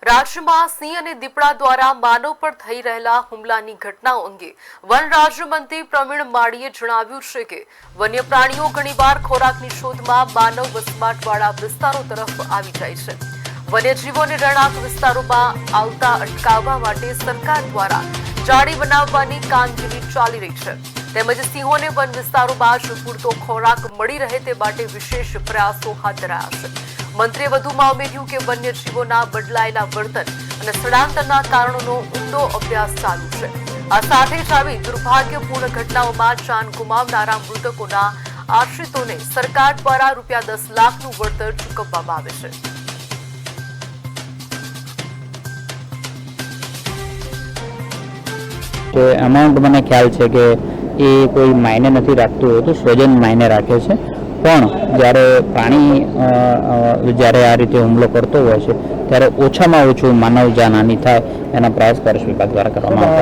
રાજ્યમાં સિંહ અને દીપડા દ્વારા માનવ પર થઈ રહેલા હુમલાની ઘટનાઓ અંગે વન રાજ્યમંત્રી પ્રવીણ માળીએ જણાવ્યું છે કે વન્ય પ્રાણીઓ ઘણીવાર ખોરાકની શોધમાં માનવ વસવાટવાળા વિસ્તારો તરફ આવી જાય છે। વન્યજીવોને રહેણાંક વિસ્તારોમાં આવતા અટકાવવા માટે સરકાર દ્વારા જાળી બનાવવાની કામગીરી ચાલી રહી છે, તેમજ સિંહોને વન વિસ્તારોમાં જ પૂરતો ખોરાક મળી રહે તે માટે વિશેષ પ્રયાસો હાથ ધરાયા છે। મંત્રીએ વધુમાં ઉમેર્યું કે વન્યજીવોના બદલાયેલા વર્તન અને સ્થળાંતરના કારણોનો ઊંડો અભ્યાસ ચાલુ છે। આ સાથે જ આવી દુર્ભાગ્યપૂર્ણ ઘટનાઓમાં જાન ગુમાવનારા મૃતકોના આશ્રિતોને સરકાર દ્વારા ₹10 લાખનું વળતર ચૂકવવામાં આવે છે। તો અમાઉન્ટ મને ખ્યાલ છે કે એ કોઈ માયને નથી રાખતું હોતું, સ્વજન માયને રાખે છે, પણ જ્યારે પ્રાણી જ્યારે આ રીતે હુમલો કરતો હોય છે ત્યારે ઓછામાં ઓછું માનવ જાનહાનિ થાય એના પ્રયાસ ફોરેસ્ટ વિભાગ દ્વારા કરવામાં આવતા